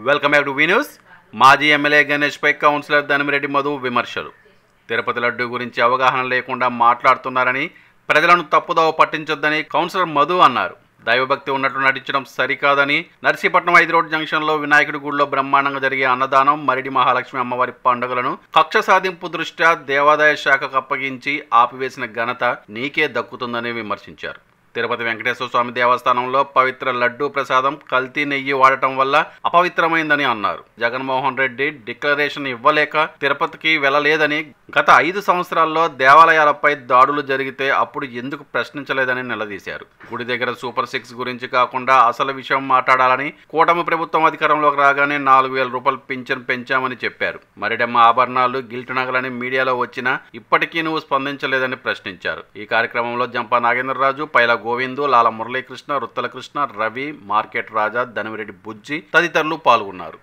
Welcome back to V news. మాజీ MLA గణేష్పై councillor Dhanimireddy Madhu విమర్శలు. తిరుపతి లడ్డు గురించి అవగాహన లేకుండా మాట్లాడుతున్నారని, ప్రజలను తప్పుదోవ పట్టించొద్దని కౌన్సిలర్ మధు అన్నారు. దైవభక్తి ఉన్నట్లు నటించడం సరికాదని, నర్సీపట్నం 5 రోడ్ జంక్షన్లో వినాయకుడి గుడిలో బ్రహ్మాండంగా జరిగే అన్నదానం, మరిడి మహాలక్ష్మి అమ్మవారి పండుగలను కక్ష సాధింపు దృష్ట్యా దేవాదాయ శాఖకు అప్పగించి ఆపివేసిన ఘనత నీకే దక్కుతుందని విమర్శించారు. తిరుపతి వెంకటేశ్వర స్వామి దేవస్థానంలో పవిత్ర లడ్డూ ప్రసాదం కల్తీ నెయ్యి వాడటం వల్ల అపవిత్రమైందని అన్నారు. జగన్మోహన్ రెడ్డి డిక్లరేషన్ ఇవ్వలేక తిరుపతికి వెళ్లలేదని, గత 5 సంవత్సరాల్లో దేవాలయాలపై దాడులు జరిగితే అప్పుడు ఎందుకు ప్రశ్నించలేదని నిలదీశారు. గుడి దగ్గర సూపర్ 6 గురించి కాకుండా అసలు విషయం మాట్లాడాలని, కూటమి ప్రభుత్వం అధికారంలోకి రాగానే 4,000 రూపాయలు పింఛన్ పెంచామని చెప్పారు. మరిడమ్మ ఆభరణాలు గిల్ట్ నగలని మీడియాలో వచ్చినా ఇప్పటికీ నువ్వు స్పందించలేదని ప్రశ్నించారు. ఈ కార్యక్రమంలో జంపా నాగేంద్రరాజు, పైల గోవిందు, లాల మురళీకృష్ణ, రుత్తల కృష్ణ, రవి, మార్కెట్ రాజా, ధనిమిరెడ్డి బుజ్జి తదితరులు పాల్గొన్నారు.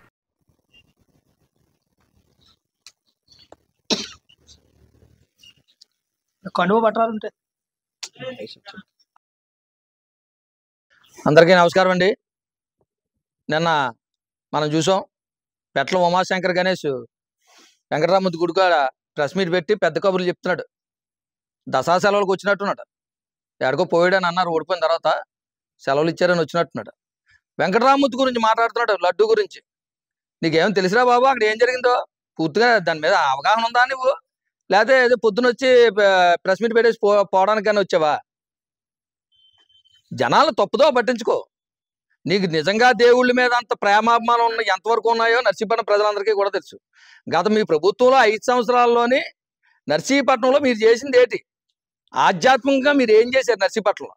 అందరికీ నమస్కారం అండి. నిన్న మనం చూసాం, పెట్ల ఉమాశంకర్ గణేష్ వెంకటరామూర్తి గుడి కాడ ప్రెస్ మీట్ పెట్టి పెద్ద కబుర్లు చెప్తున్నాడు. దసరా సెలవులకు వచ్చినట్టున్నాడు. ఎక్కడికో పోయాడని అన్నారు, ఓడిపోయిన తర్వాత సెలవులు ఇచ్చారని వచ్చినట్టున్నాడు. వెంకటరామూర్తి గురించి మాట్లాడుతున్నాడు, లడ్డు గురించి. నీకేం తెలిసిరా బాబు, అక్కడ ఏం జరిగిందో పూర్తిగా దాని మీద అవగాహన ఉందా నువ్వు? లేకపోతే ఏదో పొద్దున వచ్చి ప్రెస్ మీట్ పెట్టేసి పోవడానికి కానీ వచ్చావా? జనాలు తప్పుదో పట్టించుకో. నీకు నిజంగా దేవుళ్ళ మీద అంత ప్రేమాభిమానం ఉన్న ఎంతవరకు ఉన్నాయో నర్సీపట్నం ప్రజలందరికీ కూడా తెలుసు. గత మీ ప్రభుత్వంలో 5 సంవత్సరాల్లోని నర్సీపట్నంలో మీరు చేసింది ఏంటి? ఆధ్యాత్మికంగా మీరు ఏం చేశారు? నర్సీపట్నంలో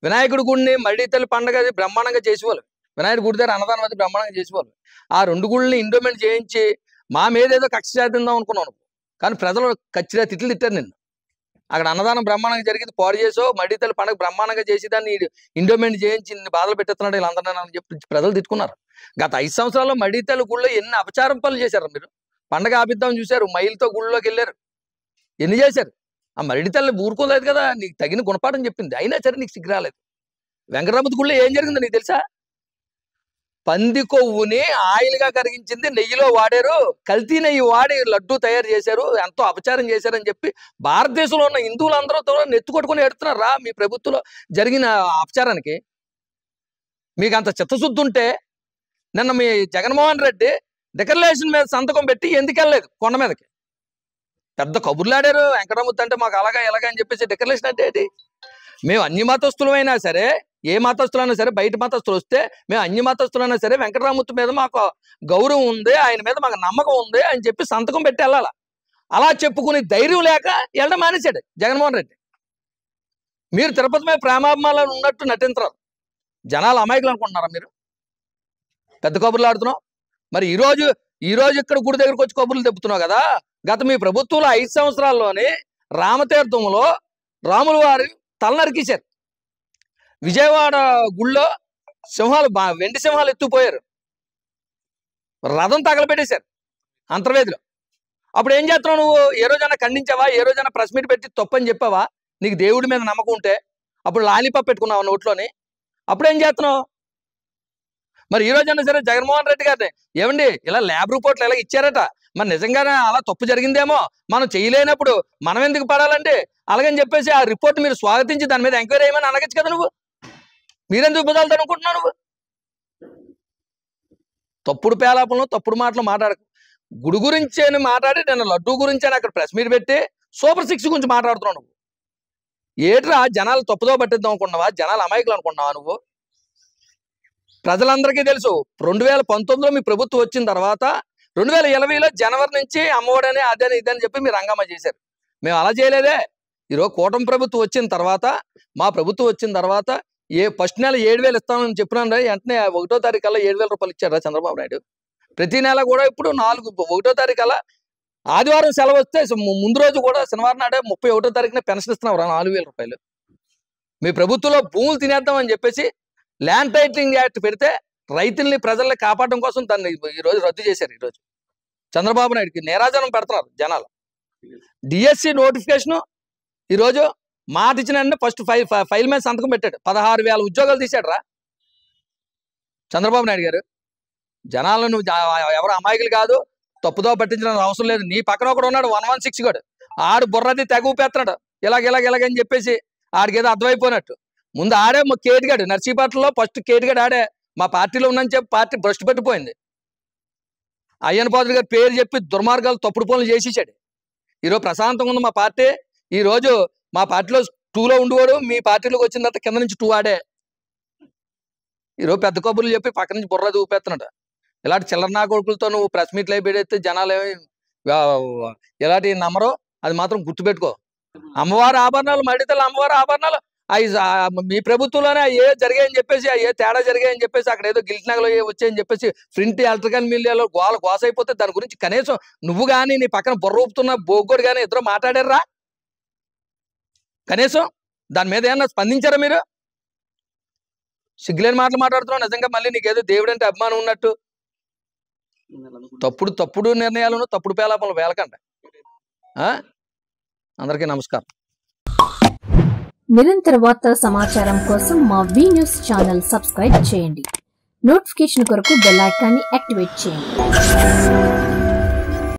వినాయకుడి గుడిని మళ్ళీ తల్లి పండుగ బ్రహ్మాండంగా చేసేవాళ్ళు. వినాయకుడి గుడి దగ్గర అన్నదానం అది బ్రహ్మాండంగా చేసేవాళ్ళు. ఆ 2 గుళ్ళని ఇండోమెంట్ చేయించి మా మీద ఏదో కక్ష సాధిందాం అనుకున్నాను. కానీ ప్రజలు ఖచ్చితంగా తిట్లు తిట్టారు నిన్ను. అక్కడ అన్నదానం బ్రహ్మాండంగా జరిగింది, పాడు చేసావు. మళ్ళీ తల్లి పండుగ బ్రహ్మాండంగా చేసి దాన్ని ఇండోమెంట్ చేయించి ఇన్ని బాధలు పెట్టేస్తున్నాడు వీళ్ళందరూ అని చెప్పి ప్రజలు తిట్టుకున్నారు. గత 5 సంవత్సరాల్లో మళ్ళీ తల్లి గుళ్ళో ఎన్ని అపచారం పనులు చేశారు మీరు? పండగ ఆపిద్దామని చూశారు, మైలుతో గుళ్ళోకి వెళ్ళారు, ఎన్ని చేశారు? ఆ మరిడి తల్లి ఊరుకోలేదు కదా, నీకు తగిన గుణపాఠం చెప్పింది, అయినా సరే నీకు సిగ్గురాలేదు. వెంకటరామూర్తి గుళ్ళో ఏం జరిగిందో నీకు తెలుసా? పంది కొవ్వుని ఆయిల్గా కరిగించింది నెయ్యిలో వాడారు, కల్తీ నెయ్యి వాడి లడ్డూ తయారు చేశారు, ఎంతో అపచారం చేశారని చెప్పి భారతదేశంలో ఉన్న హిందువులందరూ నెత్తుకొట్టుకుని ఎడుతున్నారా మీ ప్రభుత్వంలో జరిగిన అపచారానికి? మీకు అంత చిత్తశుద్ధి ఉంటే నిన్న మీ జగన్మోహన్ రెడ్డి డిక్లరేషన్ మీద సంతకం పెట్టి ఎందుకు వెళ్ళలేదు కొండ మీదకి? పెద్ద కబుర్లాడారు, వెంకటరామూర్తి అంటే మాకు అలాగా ఎలాగా అని చెప్పేసి. డిక్లరేషన్ అంటే ఏంటి? మేము అన్ని మతస్థులమైనా సరే, ఏ మతస్థులైనా సరే, బయట మతస్థులు వస్తే మేము అన్ని మతస్థులైనా సరే వెంకటరామూర్తి మీద మాకు గౌరవం ఉంది, ఆయన మీద మాకు నమ్మకం ఉంది అని చెప్పి సంతకం పెట్టి వెళ్ళాల. అలా చెప్పుకుని ధైర్యం లేక వెళ్ళడం మానేశాడు జగన్మోహన్ రెడ్డి. మీరు తిరుపతి మీద ప్రేమాభిమానాలు ఉన్నట్టు నటించరు. జనాలు అమాయకులు అనుకుంటున్నారా మీరు? పెద్ద కబుర్లు ఆడుతున్నావు. మరి ఈరోజు ఇక్కడ గుడి దగ్గరకు వచ్చి కబుర్లు తెప్పుతున్నావు కదా. గత మీ ప్రభుత్వంలో 5 సంవత్సరాల్లోనే రామతీర్థంలో రాముల వారి తల నరికేశారు. విజయవాడ గుళ్ళో సింహాలు, వెండి సింహాలు ఎత్తుపోయారు, రథం తగలబెట్టేశారు అంతర్వేదిలో. అప్పుడు ఏం చేస్తున్నావు నువ్వు? ఏ రోజైనా ఖండించావా? ఏ రోజైనా ప్రెస్ మీట్ పెట్టి తప్పని చెప్పావా? నీకు దేవుడి మీద నమ్మకం ఉంటే అప్పుడు లాలీపాప్ పెట్టుకున్నావు నోట్లోని. అప్పుడు ఏం చేస్తున్నావు? మరి ఈ రోజైనా సరే జగన్మోహన్ రెడ్డి గారిని ఏమండి ఇలా ల్యాబ్ రిపోర్ట్లు ఇలా ఇచ్చారట, మరి నిజంగానే అలా తప్పు జరిగిందేమో, మనం చేయలేనప్పుడు మనం ఎందుకు పడాలండి అలాగని చెప్పేసి ఆ రిపోర్ట్ మీరు స్వాగతించి దాని మీద ఎంక్వైరీ చేయమని అనగచ్చు కదా. నువ్వు మీరెందుకు బుదాలుతాను అనుకుంటున్నావు? నువ్వు తప్పుడు పేలాపంలో తప్పుడు మాటలు మాట్లాడకు. గుడి గురించి అని మాట్లాడి నేను లడ్డూ గురించి అని అక్కడ ప్రెస్ మీట్ పెట్టి సూపర్ 6 గురించి మాట్లాడుతున్నావు. నువ్వు ఏట్రా జనాలు తప్పుదో పట్టిద్దాం అనుకున్నావా? జనాలు అమాయకులు అనుకున్నావా నువ్వు? ప్రజలందరికీ తెలుసు, 2019లో మీ ప్రభుత్వం వచ్చిన తర్వాత 2020లో జనవరి నుంచి అమ్మఒడని అదని ఇదని చెప్పి మీరు హంగామా చేశారు. మేము అలా చేయలేదే. ఈరోజు కూటమి ప్రభుత్వం వచ్చిన తర్వాత, మా ప్రభుత్వం వచ్చిన తర్వాత ఫస్ట్ నెల 7,000 ఇస్తామని చెప్పినాను. వెంటనే 1వ తారీఖు కల్లా 7,000 రూపాయలు ఇచ్చారా చంద్రబాబు నాయుడు? ప్రతి నెల కూడా ఇప్పుడు 1వ తారీఖు కల్లా ఆదివారం సెలవు వస్తే ముందు రోజు కూడా శనివారం నాడే 31వ తారీఖున పెన్షన్ ఇస్తున్నాం 4,000 రూపాయలు. మీ ప్రభుత్వంలో భూములు తినేద్దామని చెప్పేసి ల్యాండ్ టైటిలింగ్ యాక్ట్ పెడితే రైతుల్ని ప్రజల్ని కాపాడడం కోసం దాన్ని ఈరోజు రద్దు చేశారు. ఈరోజు చంద్రబాబు నాయుడుకి నీరాజనం పెడుతున్నారు జనాలు. డిఎస్సి నోటిఫికేషన్ ఈరోజు మాట ఇచ్చిన ఫస్ట్ ఫైల్ మీద సంతకం పెట్టాడు. 16,000 ఉద్యోగాలు తీశాడు రా చంద్రబాబు నాయుడు గారు. జనాలను నువ్వు ఎవరు అమాయకులు కాదు, తప్పుదో పట్టించడానికి అవసరం లేదు. నీ పక్కన ఒకడు ఉన్నాడు 116 గడు, ఆడు బుర్రది తెగ ఊపేస్తున్నాడు ఇలాగని చెప్పేసి ఆడికి ఏదో అర్థమైపోయినట్టు. ముందు ఆడే కేటుగాడు నర్సీపట్నంలో ఫస్ట్ కేటుగాడు ఆడే. మా పార్టీలో ఉన్నని చెప్పి పార్టీ భ్రష్టు పెట్టిపోయింది. అయ్యన్న పాత్రుడు గారి పేరు చెప్పి దుర్మార్గాలు తప్పుడు పనులు చేసేసాడు. ఈరోజు ప్రశాంతంగా ఉంది మా పార్టీ. ఈరోజు మా పార్టీలో 2లో ఉండేవాడు, మీ పార్టీలోకి వచ్చిన తర్వాత కింద నుంచి 2 ఆడే. ఈరోజు పెద్ద కబుర్లు చెప్పి పక్క నుంచి బుర్రది ఊపేస్తున్నాడు. ఇలాంటి చిల్లర నా కొడుకులతో నువ్వు ప్రెస్ మీట్లు అయిపోయితే జనాలు ఏమి ఇలాంటి నమ్మరో అది మాత్రం గుర్తుపెట్టుకో. అమ్మవారి ఆభరణాలు మడితల అమ్మవారి ఆభరణాలు అవి మీ ప్రభుత్వంలోనే ఏ జరిగాయని చెప్పేసి ఏ తేడా జరిగాయని చెప్పేసి అక్కడ ఏదో గిల్ట్ నగలు వచ్చాయని చెప్పేసి ప్రింట్ ఎలక్ట్రికల్ మిల్లులో గోస అయిపోతే దాని గురించి కనీసం నువ్వు కానీ నీ పక్కన బుర్ర ఊపుతున్న బోగ్గోడు కానీ ఇద్దరు మాట్లాడారా? కనీసం దాని మీద ఏమన్నా స్పందించారా మీరు? సిగ్గులేని మాటలు మాట్లాడుతున్నావు. నిజంగా మళ్ళీ నీకేదో దేవుడు అంటే అభిమానం ఉన్నట్టు తప్పుడు నిర్ణయాలను తప్పుడు పేలాపనలు వేలకండి. అందరికీ నమస్కారం. నిరంతర వార్తా సమాచారం కోసం మా వి న్యూస్ ఛానల్ సబ్స్క్రైబ్ చేయండి. నోటిఫికేషన్ కొరకు బెల్ ఐకాన్ని యాక్టివేట్ చేయండి.